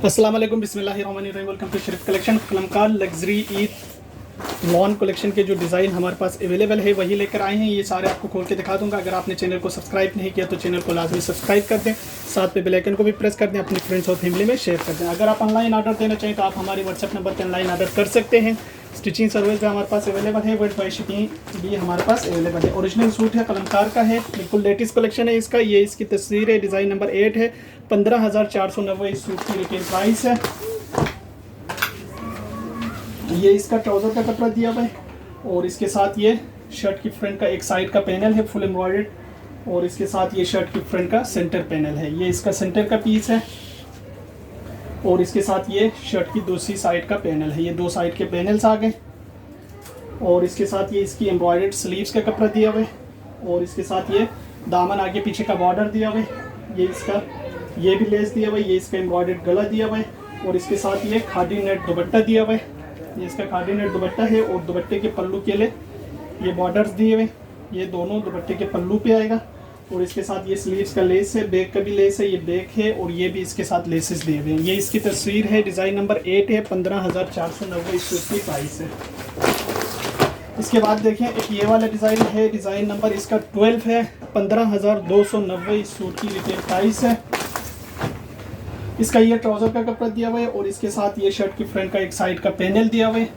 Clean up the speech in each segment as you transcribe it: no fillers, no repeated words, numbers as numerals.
अस्सलाम वालेकुम, बिस्मिल्लाहिर्रहमानिर्रहीम। Welcome to Sharif collection. Kalamkar luxury Eid lawn collection के जो डिज़ाइन हमारे पास अवेलेबल है वही लेकर आए हैं। ये सारे आपको खोल के दिखा दूंगा। अगर आपने चैनल को सब्सक्राइब नहीं किया तो चैनल को लाजमी सब्सक्राइब कर दें, साथ पे बेल आइकन को भी प्रेस कर दें, अपनी फ्रेंड्स और फैमिली में शेयर कर दें। अगर आप ऑनलाइन ऑर्डर देना चाहें तो आप हमारे व्हाट्सएप नंबर पर ऑनलाइन ऑर्डर कर सकते हैं। स्टिचिंग सर्विस भी हमारे पास अवेलेबल है, वर्ल्ड वाइड शिपिंग भी हमारे पास अवेलेबल है। ओरिजिनल सूट है, कलमकार का है, बिल्कुल लेटेस्ट कलेक्शन है इसका। ये इसकी तस्वीर है, डिज़ाइन नंबर 8 है। 15,490 इस सूट की रिटेल प्राइस है। ये इसका ट्राउज़र का कपड़ा दिया हुआ है और इसके साथ ये शर्ट की फ्रंट का एक साइड का पैनल है फुल एम्ब्रॉयडर्ड, और इसके साथ ये शर्ट की फ्रंट का सेंटर पैनल है। ये इसका सेंटर का पीस है और इसके साथ ये शर्ट की दूसरी साइड का पैनल है। ये दो साइड के पैनल्स आ गए और इसके साथ ये इसकी एम्ब्रॉयडर्ड स्लीव्स का कपड़ा दिया हुआ है और इसके साथ ये दामन आगे पीछे का बॉर्डर दिया हुआ है। ये इसका ये भी लेस दिया हुआ है। ये इसका एम्ब्रॉयडर्ड गला दिया हुआ है और इसके साथ ये खादी नेट दुपट्टा दिया हुआ है। ये इसका खादी नेट दुपट्टा है और दुपट्टे के पल्लू के लिए ये बॉर्डर्स दिए हुए, ये दोनों दुपट्टे के पल्लू पे आएगा। और इसके साथ ये स्लीव्स का लेस है, बैक का भी लेस है, ये बैक है और ये भी इसके साथ लेसेस दिए हुए हैं। ये इसकी तस्वीर है, डिज़ाइन नंबर 8 है। 15,490 इस सूट की प्राइस है। इसके बाद देखें एक ये वाला डिज़ाइन है, डिज़ाइन नंबर इसका 12 है। 15,290 इस सूट की रिटेल प्राइस है। इसका ये ट्राउज़र का कपड़ा दिया हुआ है और इसके साथ ये शर्ट की फ्रंट का एक साइड का पैनल दिया हुआ है।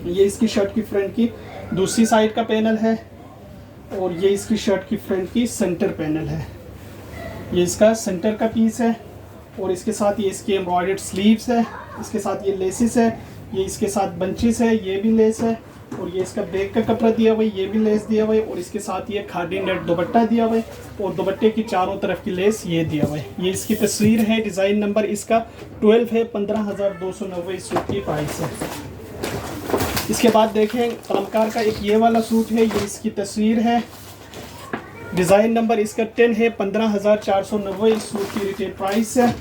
ये इसकी शर्ट की फ्रंट की दूसरी साइड का पैनल है और ये इसकी शर्ट की फ्रंट की सेंटर पैनल है। ये इसका सेंटर का पीस है और इसके साथ ये इसकी एम्ब्रॉयडर्ड स्लीव्स है। इसके साथ ये लेसिस है, ये इसके साथ बंचेस है, ये भी लेस है और ये इसका बैक का कपड़ा दिया हुआ है, ये भी लेस दिया हुआ है और इसके साथ ये खादी नेट दुपट्टा दिया हुआ है और दुपट्टे की चारों तरफ की लेस ये दिया हुआ है। ये इसकी तस्वीर है, डिज़ाइन नंबर इसका 12 है। 15,290 इस सूट की प्राइस है। इसके बाद देखें कलमकार का एक ये वाला सूट है, ये इसकी तस्वीर है, डिज़ाइन नंबर इसका 10 है। 15,490 इस सूट की रिटेल प्राइस है।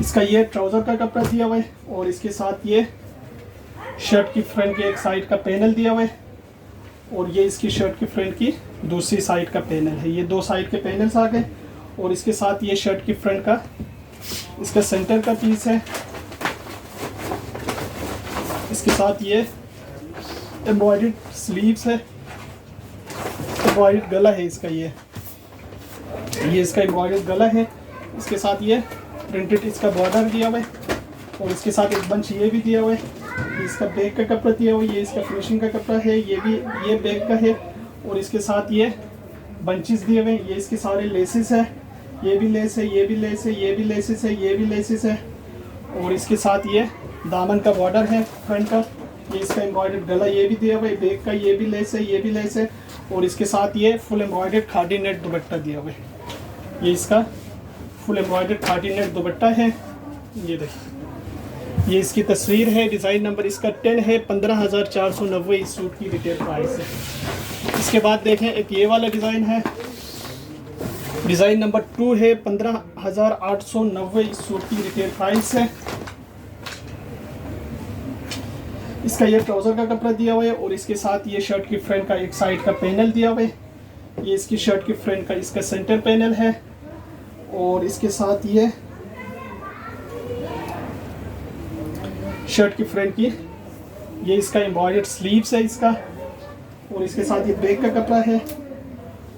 इसका ये ट्राउज़र का कपड़ा दिया हुआ है और इसके साथ ये शर्ट की फ्रंट के एक साइड का पैनल दिया हुआ है और ये इसकी शर्ट की फ्रंट की दूसरी साइड का पैनल है। ये दो साइड के पैनल्स आ गए और इसके साथ ये शर्ट की फ्रंट का इसका सेंटर का पीस है। इसके साथ ये एम्ब्रॉयडर्ड स्लीव्स है, एम्ब्रॉयडर्ड गला है इसका। ये इसका एम्ब्रॉयडर्ड गला है। इसके साथ ये प्रिंटेड इसका बॉर्डर दिया हुआ है और इसके साथ एक बंच ये भी दिया हुआ है। इसका बैक का कपड़ा दिया हुआ है, ये इसका फिनिशिंग का कपड़ा है, ये भी ये बैक का है और इसके साथ ये बंचेस दिए हुए हैं। ये इसके सारे लेसेस है, ये भी लेस है, ये भी लेस है, ये भी लेसेस है, ये भी लेसेस है और इसके साथ ये दामन का बॉर्डर है फ्रंट का। ये इसका एम्ब्रॉयडर्ड गला ये भी दिया हुआ है, बैक का ये भी लेस है, ये भी लेस है और इसके साथ ये फुल एम्ब्रॉयडर्ड खादी नेट दुपट्टा दिया हुआ है। ये इसका फुल एम्ब्रॉयडर्ड खादी नेट दुपट्टा है। ये देखिए, ये इसकी तस्वीर है, डिज़ाइन नंबर इसका 10 है। 15,490 इस सूट की रिटेल प्राइस है। इसके बाद देखें एक ये वाला डिज़ाइन है, डिज़ाइन नंबर 2 है। 15,890 इस सूट की रिटेल प्राइस है। इसका ये ट्राउज़र का कपड़ा दिया हुआ है और इसके साथ ये शर्ट की फ्रंट का एक साइड का पैनल दिया हुआ है। ये इसकी शर्ट की फ्रंट का इसका सेंटर पैनल है और इसके साथ ये शर्ट की फ्रंट की ये इसका एम्ब्रॉयडर्ड स्लीव्स है इसका और इसके साथ ये बैक का कपड़ा है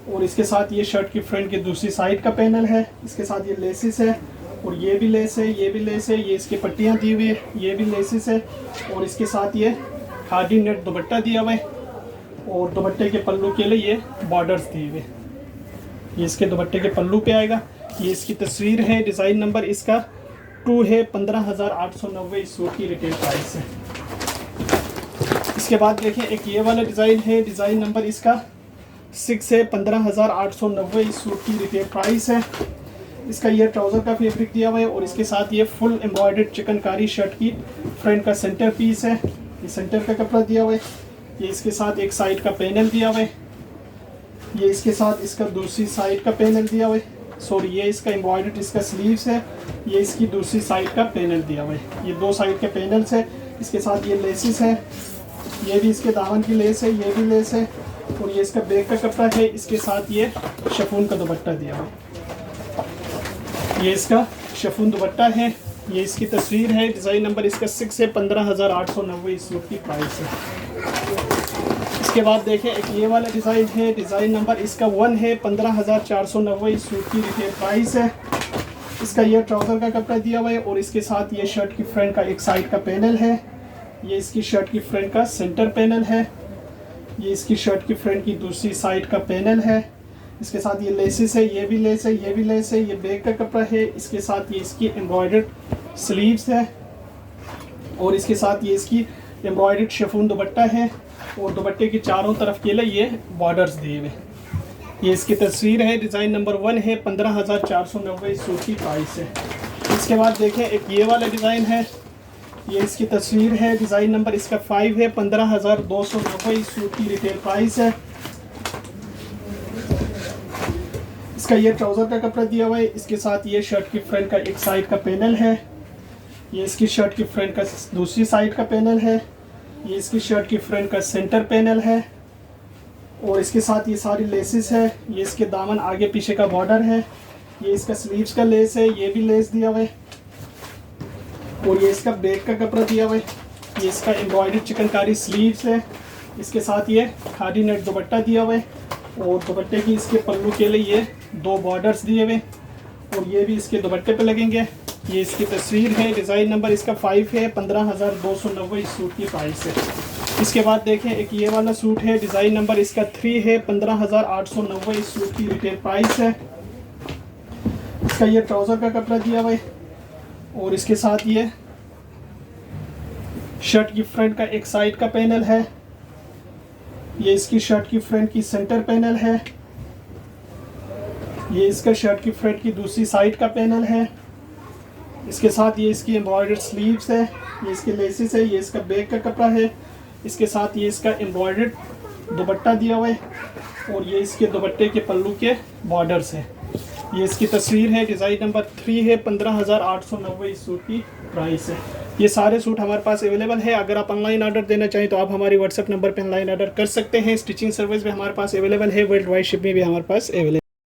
और इसके साथ ये शर्ट की फ्रंट की दूसरी साइड का पैनल है। इसके साथ ये लेसिस है और ये भी लेस है, ये भी लेस है, ये इसकी पट्टियाँ दी हुई है, ये भी लेसिस है और इसके साथ ये खादी नेट दुपट्टा दिया हुआ है और दुपट्टे के पल्लू के लिए ये बॉर्डर्स दिए हुए। ये इसके दुपट्टे के पल्लू पे आएगा। ये इसकी तस्वीर है, डिज़ाइन नंबर इसका 2 है। 15,890 इस सूट की रिटेल प्राइस है। इसके बाद देखें एक ये वाला डिज़ाइन है, डिज़ाइन नंबर इसका 6 है। 15,890 इस सूट की रिटेल प्राइस है। इसका ये ट्राउज़र का फैब्रिक दिया हुआ है और इसके साथ ये फुल एम्ब्रॉयडर्ड चिकनकारी शर्ट की फ्रंट का सेंटर पीस है। ये सेंटर का कपड़ा दिया हुआ है। ये इसके साथ एक साइड का पैनल दिया हुआ है। ये इसके साथ इसका दूसरी साइड का पैनल दिया हुआ है। सॉरी, ये इसका एम्ब्रॉयडर्ड इसका स्लीव्स है, ये इसकी दूसरी साइड का पैनल दिया हुआ है। ये दो साइड के पैनल्स है। इसके साथ ये लेसिस है, ये भी इसके दामन की लेस है, ये भी लेस है और ये इसका बैक का कपड़ा है। इसके साथ ये शिफॉन का दुपट्टा दिया हुआ है। ये इसका शिफॉन दुपट्टा है, ये इसकी तस्वीर है, डिज़ाइन नंबर इसका 6 है, 15,890 इस सूट की प्राइस है। इसके बाद देखें एक ये वाला डिज़ाइन है, डिज़ाइन नंबर इसका 1 है, 15,490 इस सूट की रिटेल प्राइस है। इसका ये ट्राउज़र का कपड़ा दिया हुआ है और इसके साथ ये शर्ट की फ्रंट का एक साइड का पैनल है, ये इसकी शर्ट की फ्रंट का सेंटर पैनल है, ये इसकी शर्ट की फ्रंट की दूसरी साइड का पैनल है। इसके साथ ये लेसेस है, ये भी लेस है, ये भी लेस है, ये बैक का कपड़ा है। इसके साथ ये इसकी एम्ब्रॉयडर्ड स्लीव्स है और इसके साथ ये इसकी एम्ब्रॉयडर्ड शिफॉन दुपट्टा है और दुपट्टे की चारों तरफ के लिए ये बॉर्डर्स दिए हुए। ये इसकी तस्वीर है, डिज़ाइन नंबर 1 है, 15,490 इस सूट की प्राइस है। इसके बाद देखें एक ये वाला डिज़ाइन है, ये इसकी तस्वीर है, डिज़ाइन नंबर इसका 5 है, 15,290 इस सूट की रिटेल प्राइस है। इसका ये ट्राउज़र का कपड़ा दिया हुआ है, इसके साथ ये शर्ट की फ्रंट का एक साइड का पैनल है, ये इसकी शर्ट की फ्रंट का दूसरी साइड का पैनल है, ये इसकी शर्ट की फ्रंट का सेंटर पैनल है और इसके साथ ये सारी लेसेस है। ये इसके दामन आगे पीछे का बॉर्डर है, ये इसका स्लीव्स का लेस है, ये भी लेस दिया हुआ है और ये इसका बैक का कपड़ा दिया हुआ है। ये इसका एम्ब्रॉयडर्ड चिकनकारी स्लीव्स है, इसके साथ ये खादी नेट दुपट्टा दिया हुआ है और दुपट्टे की इसके पल्लू के लिए ये 2 बॉर्डर्स दिए हुए और ये भी इसके दुपट्टे पे लगेंगे। ये इसकी तस्वीर है, डिज़ाइन नंबर इसका 5 है, 15,290 इस सूट की प्राइस है। इसके बाद देखें एक ये वाला सूट है, डिज़ाइन नंबर इसका 3 है, 15,890 इस सूट की रिटेल प्राइस है। इसका ये ट्राउज़र का कपड़ा दिया हुआ है और इसके साथ ये शर्ट की फ्रंट का एक साइड का पैनल है, ये इसकी शर्ट की फ्रंट की सेंटर पैनल है, ये इसका शर्ट की फ्रंट की दूसरी साइड का पैनल है। इसके साथ ये इसकी एम्ब्रॉयडर्ड स्लीव्स है, ये इसके लेसेस है, ये इसका बैक का कपड़ा है। इसके साथ ये इसका एम्ब्रॉयडर्ड दुपट्टा दिया हुआ है और ये इसके दुपट्टे के पल्लू के बॉर्डर्स है। ये इसकी तस्वीर है, डिज़ाइन नंबर 3 है, 15,890 इस सूट की प्राइस है। ये सारे सूट हमारे पास अवेलेबल है। अगर आप ऑनलाइन ऑर्डर देना चाहें तो आप हमारी व्हाट्सएप नंबर पर ऑनलाइन ऑर्डर कर सकते हैं। स्टिचिंग सर्विस भी हमारे पास अवेलेबल है, वर्ल्ड वाइड शिप में भी हमारे पास अवेलेबल